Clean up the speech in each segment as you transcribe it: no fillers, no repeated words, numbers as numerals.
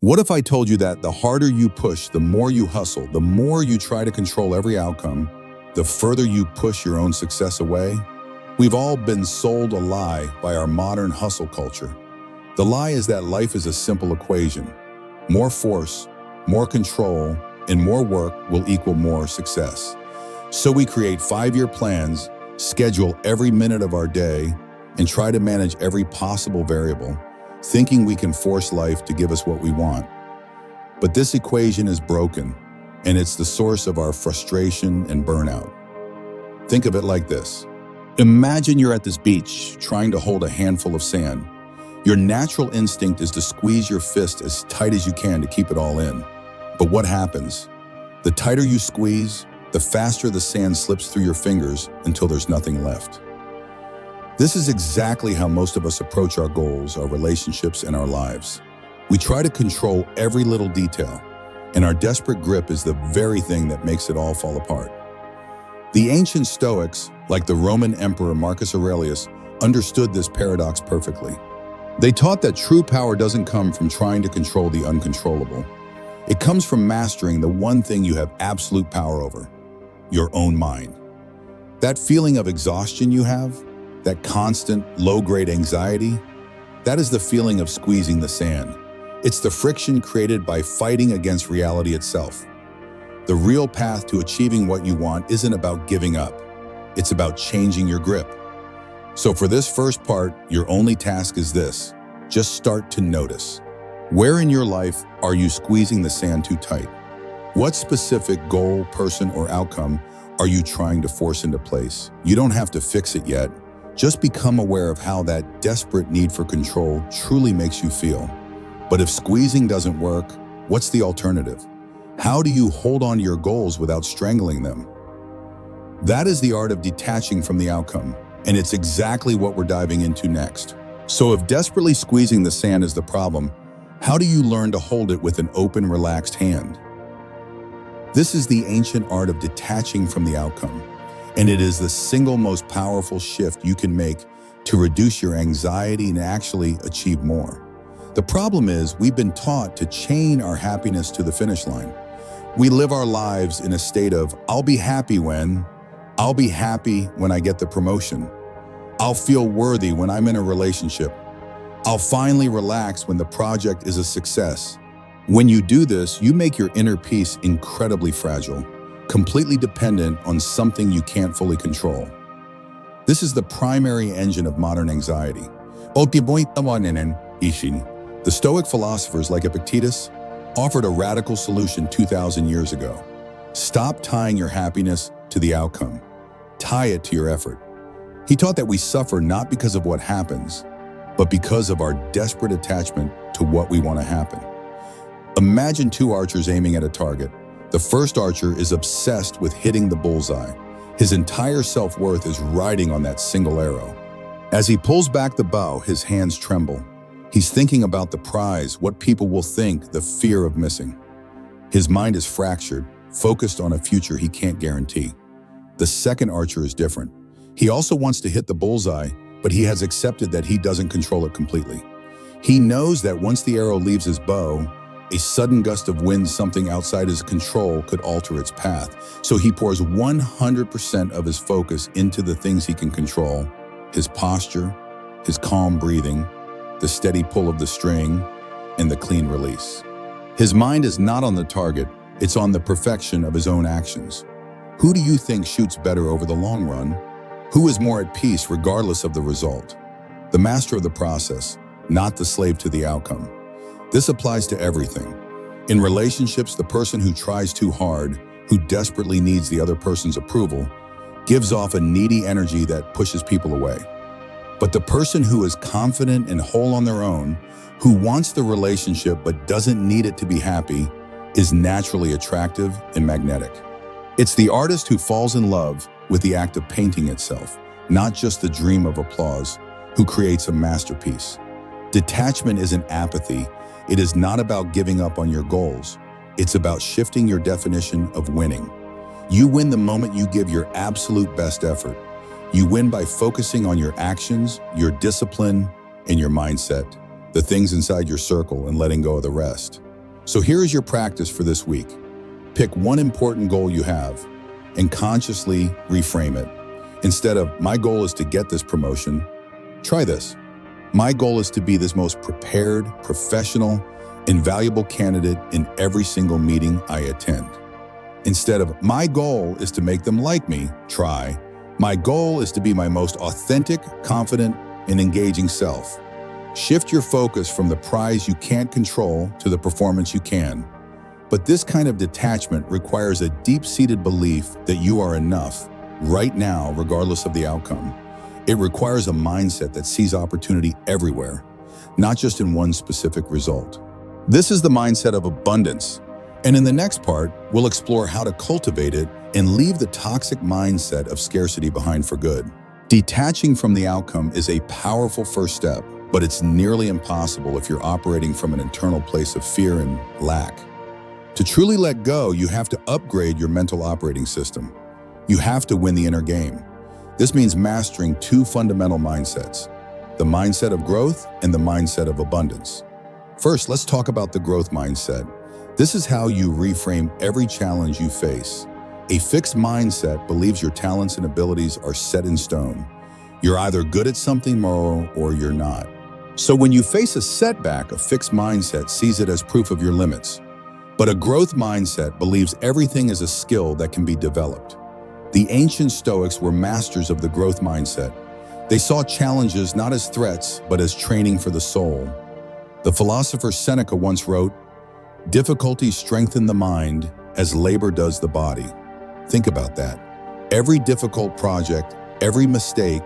What if I told you that the harder you push, the more you hustle, the more you try to control every outcome, the further you push your own success away? We've all been sold a lie by our modern hustle culture. The lie is that life is a simple equation. More force, more control, and more work will equal more success. So we create 5-year plans, schedule every minute of our day, and try to manage every possible variable, thinking we can force life to give us what we want. But this equation is broken, and it's the source of our frustration and burnout. Think of it like this. Imagine you're at this beach trying to hold a handful of sand. Your natural instinct is to squeeze your fist as tight as you can to keep it all in. But what happens? The tighter you squeeze, the faster the sand slips through your fingers until there's nothing left. This is exactly how most of us approach our goals, our relationships, and our lives. We try to control every little detail, and our desperate grip is the very thing that makes it all fall apart. The ancient Stoics, like the Roman Emperor Marcus Aurelius, understood this paradox perfectly. They taught that true power doesn't come from trying to control the uncontrollable. It comes from mastering the one thing you have absolute power over, your own mind. That feeling of exhaustion you have, that constant, low-grade anxiety, that is the feeling of squeezing the sand. It's the friction created by fighting against reality itself. The real path to achieving what you want isn't about giving up. It's about changing your grip. So for this first part, your only task is this. Just start to notice. Where in your life are you squeezing the sand too tight? What specific goal, person, or outcome are you trying to force into place? You don't have to fix it yet. Just become aware of how that desperate need for control truly makes you feel. But if squeezing doesn't work, what's the alternative? How do you hold on to your goals without strangling them? That is the art of detaching from the outcome, and it's exactly what we're diving into next. So if desperately squeezing the sand is the problem, how do you learn to hold it with an open, relaxed hand? This is the ancient art of detaching from the outcome, and it is the single most powerful shift you can make to reduce your anxiety and actually achieve more. The problem is we've been taught to chain our happiness to the finish line. We live our lives in a state of, I'll be happy when I get the promotion. I'll feel worthy when I'm in a relationship. I'll finally relax when the project is a success. When you do this, you make your inner peace incredibly fragile, completely dependent on something you can't fully control. This is the primary engine of modern anxiety. The Stoic philosophers like Epictetus offered a radical solution 2,000 years ago. Stop tying your happiness to the outcome. Tie it to your effort. He taught that we suffer not because of what happens, but because of our desperate attachment to what we want to happen. Imagine 2 archers aiming at a target. The first archer is obsessed with hitting the bullseye. His entire self-worth is riding on that single arrow. As he pulls back the bow, his hands tremble. He's thinking about the prize, what people will think, the fear of missing. His mind is fractured, focused on a future he can't guarantee. The second archer is different. He also wants to hit the bullseye, but he has accepted that he doesn't control it completely. He knows that once the arrow leaves his bow, a sudden gust of wind, something outside his control, could alter its path. So he pours 100% of his focus into the things he can control: his posture, his calm breathing, the steady pull of the string, and the clean release. His mind is not on the target, it's on the perfection of his own actions. Who do you think shoots better over the long run? Who is more at peace regardless of the result? The master of the process, not the slave to the outcome. This applies to everything. In relationships, the person who tries too hard, who desperately needs the other person's approval, gives off a needy energy that pushes people away. But the person who is confident and whole on their own, who wants the relationship but doesn't need it to be happy, is naturally attractive and magnetic. It's the artist who falls in love with the act of painting itself, not just the dream of applause, who creates a masterpiece. Detachment isn't apathy. It is not about giving up on your goals. It's about shifting your definition of winning. You win the moment you give your absolute best effort. You win by focusing on your actions, your discipline, and your mindset, the things inside your circle, and letting go of the rest. So here is your practice for this week. Pick one important goal you have and consciously reframe it. Instead of, my goal is to get this promotion, try this. My goal is to be this most prepared, professional, invaluable candidate in every single meeting I attend. Instead of, my goal is to make them like me, try, my goal is to be my most authentic, confident, and engaging self. Shift your focus from the prize you can't control to the performance you can. But this kind of detachment requires a deep-seated belief that you are enough right now, regardless of the outcome. It requires a mindset that sees opportunity everywhere, not just in one specific result. This is the mindset of abundance. And in the next part, we'll explore how to cultivate it and leave the toxic mindset of scarcity behind for good. Detaching from the outcome is a powerful first step, but it's nearly impossible if you're operating from an internal place of fear and lack. To truly let go, you have to upgrade your mental operating system. You have to win the inner game. This means mastering two fundamental mindsets, the mindset of growth and the mindset of abundance. First, let's talk about the growth mindset. This is how you reframe every challenge you face. A fixed mindset believes your talents and abilities are set in stone. You're either good at something or you're not. So when you face a setback, a fixed mindset sees it as proof of your limits. But a growth mindset believes everything is a skill that can be developed. The ancient Stoics were masters of the growth mindset. They saw challenges not as threats, but as training for the soul. The philosopher Seneca once wrote, "Difficulties strengthen the mind as labor does the body." Think about that. Every difficult project, every mistake,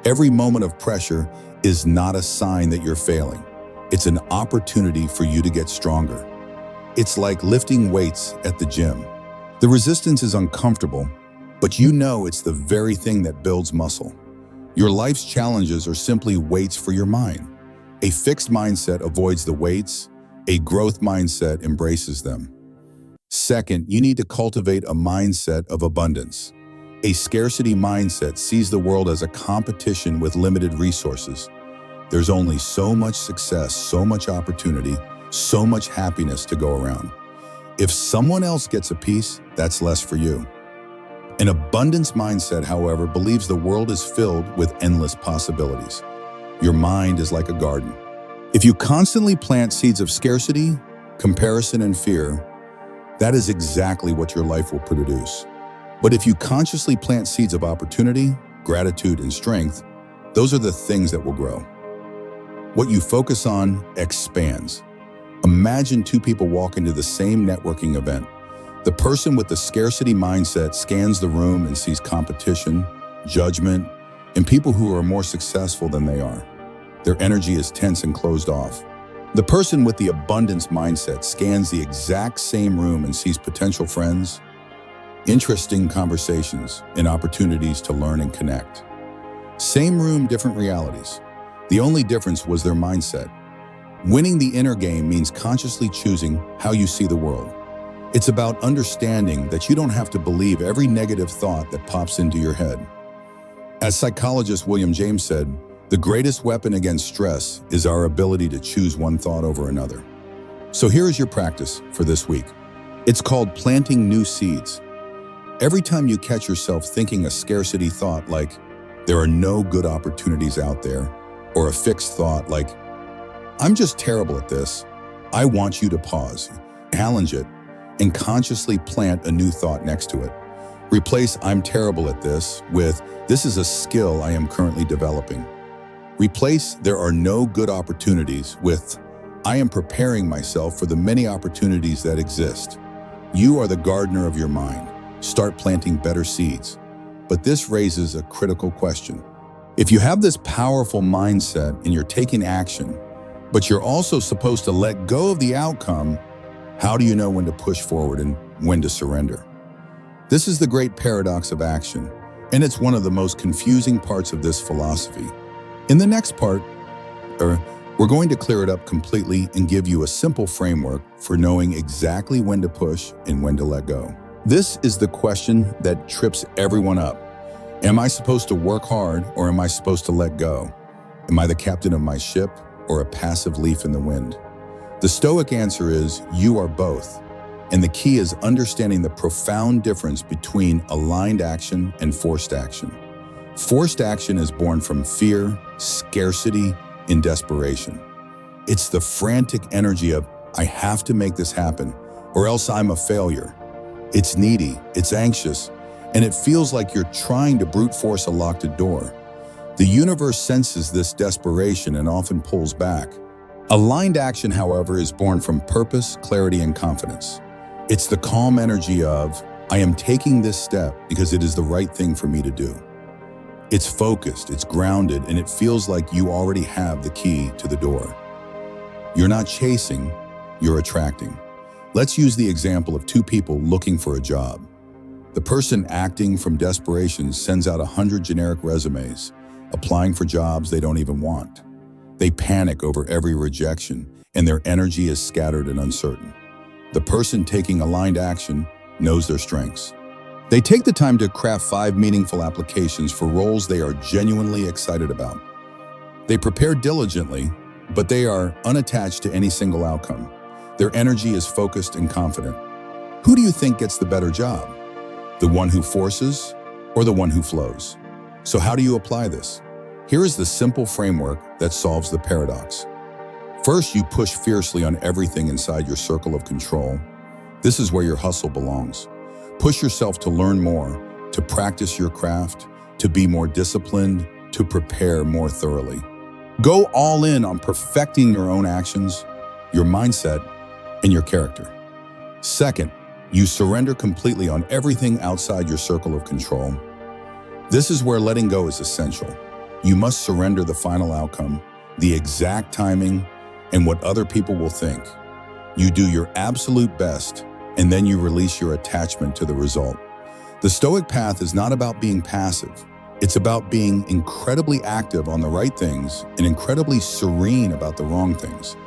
every moment of pressure is not a sign that you're failing. It's an opportunity for you to get stronger. It's like lifting weights at the gym. The resistance is uncomfortable, but you know it's the very thing that builds muscle. Your life's challenges are simply weights for your mind. A fixed mindset avoids the weights. A growth mindset embraces them. Second, you need to cultivate a mindset of abundance. A scarcity mindset sees the world as a competition with limited resources. There's only so much success, so much opportunity, so much happiness to go around. If someone else gets a piece, that's less for you. An abundance mindset, however, believes the world is filled with endless possibilities. Your mind is like a garden. If you constantly plant seeds of scarcity, comparison, and fear, that is exactly what your life will produce. But if you consciously plant seeds of opportunity, gratitude, and strength, those are the things that will grow. What you focus on expands. Imagine two people walk into the same networking event. The person with the scarcity mindset scans the room and sees competition, judgment, and people who are more successful than they are. Their energy is tense and closed off. The person with the abundance mindset scans the exact same room and sees potential friends, interesting conversations, and opportunities to learn and connect. Same room, different realities. The only difference was their mindset. Winning the inner game means consciously choosing how you see the world. It's about understanding that you don't have to believe every negative thought that pops into your head. As psychologist William James said, the greatest weapon against stress is our ability to choose one thought over another. So here is your practice for this week. It's called planting new seeds. Every time you catch yourself thinking a scarcity thought like, there are no good opportunities out there, or a fixed thought like, I'm just terrible at this, I want you to pause, challenge it, and consciously plant a new thought next to it. Replace I'm terrible at this with this is a skill I am currently developing. Replace there are no good opportunities with I am preparing myself for the many opportunities that exist. You are the gardener of your mind. Start planting better seeds. But this raises a critical question. If you have this powerful mindset and you're taking action, but you're also supposed to let go of the outcome, how do you know when to push forward and when to surrender? This is the great paradox of action, and it's one of the most confusing parts of this philosophy. In the next part, we're going to clear it up completely and give you a simple framework for knowing exactly when to push and when to let go. This is the question that trips everyone up. Am I supposed to work hard or am I supposed to let go? Am I the captain of my ship or a passive leaf in the wind? The Stoic answer is you are both. And the key is understanding the profound difference between aligned action and forced action. Forced action is born from fear, scarcity, and desperation. It's the frantic energy of, I have to make this happen, or else I'm a failure. It's needy, it's anxious, and it feels like you're trying to brute force a locked door. The universe senses this desperation and often pulls back. Aligned action, however, is born from purpose, clarity, and confidence. It's the calm energy of, I am taking this step because it is the right thing for me to do. It's focused, it's grounded, and it feels like you already have the key to the door. You're not chasing, you're attracting. Let's use the example of two people looking for a job. The person acting from desperation sends out 100 generic resumes, applying for jobs they don't even want. They panic over every rejection, and their energy is scattered and uncertain. The person taking aligned action knows their strengths. They take the time to craft 5 meaningful applications for roles they are genuinely excited about. They prepare diligently, but they are unattached to any single outcome. Their energy is focused and confident. Who do you think gets the better job? The one who forces or the one who flows? So how do you apply this? Here is the simple framework that solves the paradox. First, you push fiercely on everything inside your circle of control. This is where your hustle belongs. Push yourself to learn more, to practice your craft, to be more disciplined, to prepare more thoroughly. Go all in on perfecting your own actions, your mindset, and your character. Second, you surrender completely on everything outside your circle of control. This is where letting go is essential. You must surrender the final outcome, the exact timing, and what other people will think. You do your absolute best, and then you release your attachment to the result. The Stoic path is not about being passive. It's about being incredibly active on the right things and incredibly serene about the wrong things.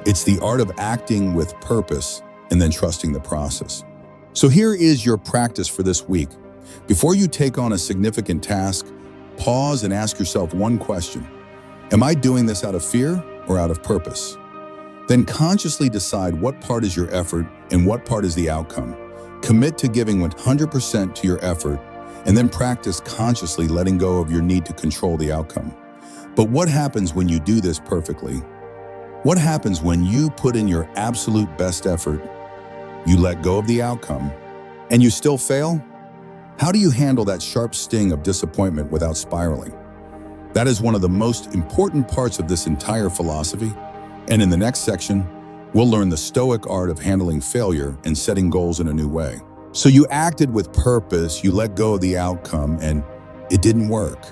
It's the art of acting with purpose and then trusting the process. So here is your practice for this week. Before you take on a significant task, pause and ask yourself one question. Am I doing this out of fear or out of purpose? Then consciously decide what part is your effort and what part is the outcome. Commit to giving 100% to your effort, and then practice consciously letting go of your need to control the outcome. But what happens when you do this perfectly? What happens when you put in your absolute best effort, you let go of the outcome, and you still fail? How do you handle that sharp sting of disappointment without spiraling? That is one of the most important parts of this entire philosophy. And in the next section, we'll learn the Stoic art of handling failure and setting goals in a new way. So you acted with purpose, you let go of the outcome, and it didn't work.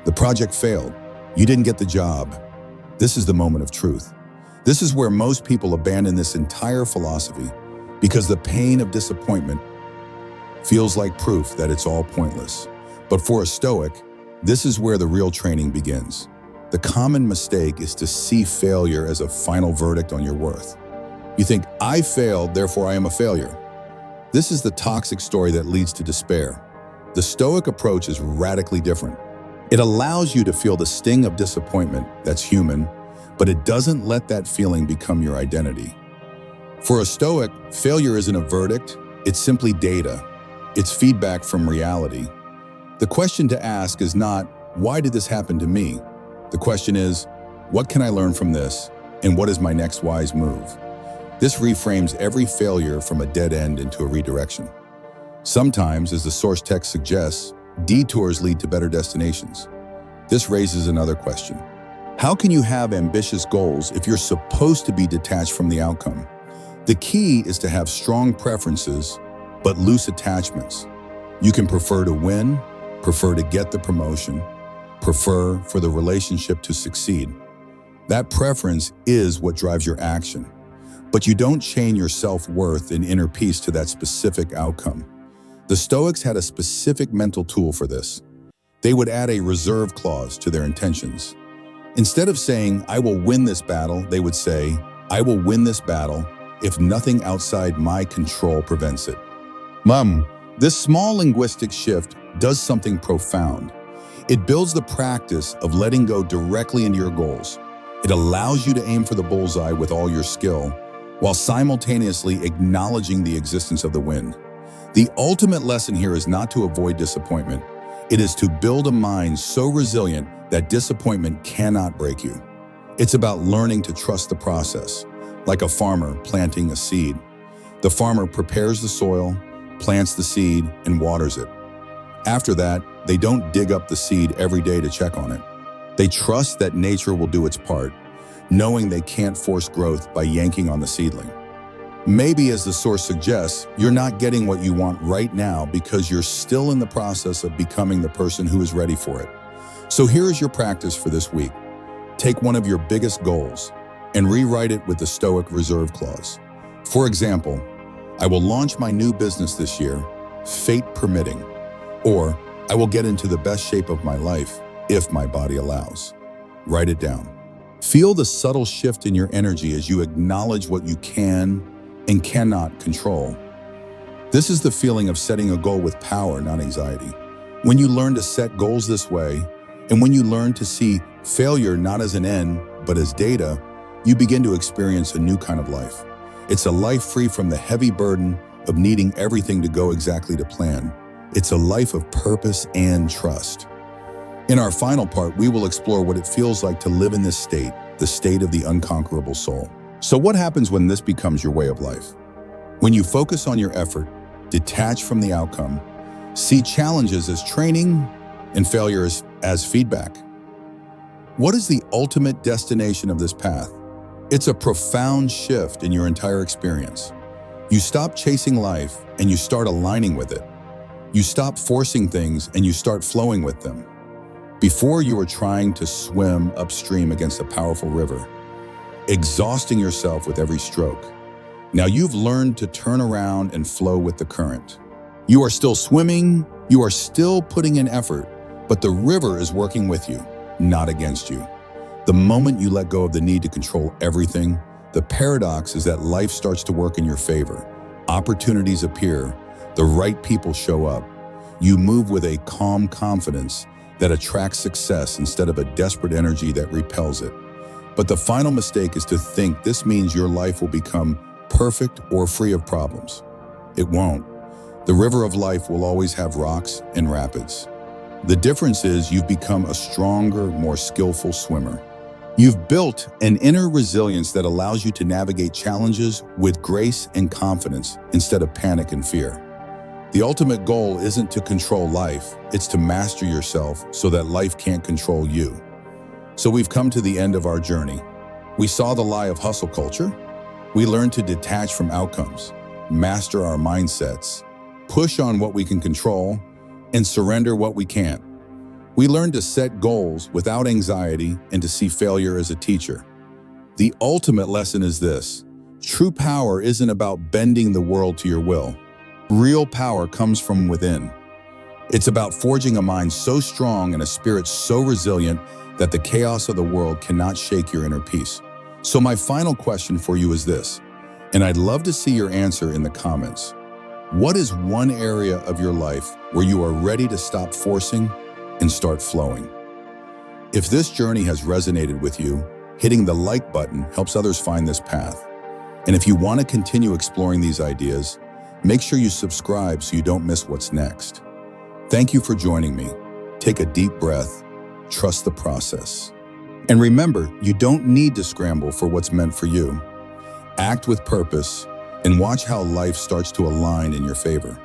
The project failed. You didn't get the job. This is the moment of truth. This is where most people abandon this entire philosophy because the pain of disappointment feels like proof that it's all pointless. But for a Stoic, this is where the real training begins. The common mistake is to see failure as a final verdict on your worth. You think, I failed, therefore I am a failure. This is the toxic story that leads to despair. The Stoic approach is radically different. It allows you to feel the sting of disappointment, that's human, but it doesn't let that feeling become your identity. For a Stoic, failure isn't a verdict, it's simply data. It's feedback from reality. The question to ask is not, why did this happen to me? The question is, what can I learn from this, and what is my next wise move? This reframes every failure from a dead end into a redirection. Sometimes, as the source text suggests, detours lead to better destinations. This raises another question. How can you have ambitious goals if you're supposed to be detached from the outcome? The key is to have strong preferences, but loose attachments. You can prefer to win, prefer to get the promotion, prefer for the relationship to succeed. That preference is what drives your action. But you don't chain your self-worth and inner peace to that specific outcome. The Stoics had a specific mental tool for this. They would add a reserve clause to their intentions. Instead of saying, I will win this battle, they would say, I will win this battle if nothing outside my control prevents it. This small linguistic shift does something profound. It builds the practice of letting go directly into your goals. It allows you to aim for the bullseye with all your skill, while simultaneously acknowledging the existence of the win. The ultimate lesson here is not to avoid disappointment. It is to build a mind so resilient that disappointment cannot break you. It's about learning to trust the process, like a farmer planting a seed. The farmer prepares the soil, plants the seed, and waters it. After that, they don't dig up the seed every day to check on it. They trust that nature will do its part, knowing they can't force growth by yanking on the seedling. Maybe, as the source suggests, you're not getting what you want right now because you're still in the process of becoming the person who is ready for it. So here is your practice for this week. Take one of your biggest goals and rewrite it with the Stoic reserve clause. For example, I will launch my new business this year, fate permitting. Or, I will get into the best shape of my life if my body allows. Write it down. Feel the subtle shift in your energy as you acknowledge what you can and cannot control. This is the feeling of setting a goal with power, not anxiety. When you learn to set goals this way, and when you learn to see failure not as an end, but as data, you begin to experience a new kind of life. It's a life free from the heavy burden of needing everything to go exactly to plan. It's a life of purpose and trust. In our final part, we will explore what it feels like to live in this state, the state of the unconquerable soul. So what happens when this becomes your way of life? When you focus on your effort, detach from the outcome, see challenges as training and failures as feedback. What is the ultimate destination of this path? It's a profound shift in your entire experience. You stop chasing life and you start aligning with it. You stop forcing things and you start flowing with them. Before, you were trying to swim upstream against a powerful river, exhausting yourself with every stroke. Now you've learned to turn around and flow with the current. You are still swimming, you are still putting in effort, but the river is working with you, not against you. The moment you let go of the need to control everything, the paradox is that life starts to work in your favor. Opportunities appear, the right people show up. You move with a calm confidence that attracts success instead of a desperate energy that repels it. But the final mistake is to think this means your life will become perfect or free of problems. It won't. The river of life will always have rocks and rapids. The difference is you've become a stronger, more skillful swimmer. You've built an inner resilience that allows you to navigate challenges with grace and confidence instead of panic and fear. The ultimate goal isn't to control life, it's to master yourself so that life can't control you. So we've come to the end of our journey. We saw the lie of hustle culture. We learned to detach from outcomes, master our mindsets, push on what we can control, and surrender what we can't. We learned to set goals without anxiety and to see failure as a teacher. The ultimate lesson is this: true power isn't about bending the world to your will. Real power comes from within. It's about forging a mind so strong and a spirit so resilient that the chaos of the world cannot shake your inner peace. So my final question for you is this, and I'd love to see your answer in the comments. What is one area of your life where you are ready to stop forcing and start flowing? If this journey has resonated with you, hitting the like button helps others find this path. And if you want to continue exploring these ideas, make sure you subscribe so you don't miss what's next. Thank you for joining me. Take a deep breath, trust the process. And remember, you don't need to scramble for what's meant for you. Act with purpose and watch how life starts to align in your favor.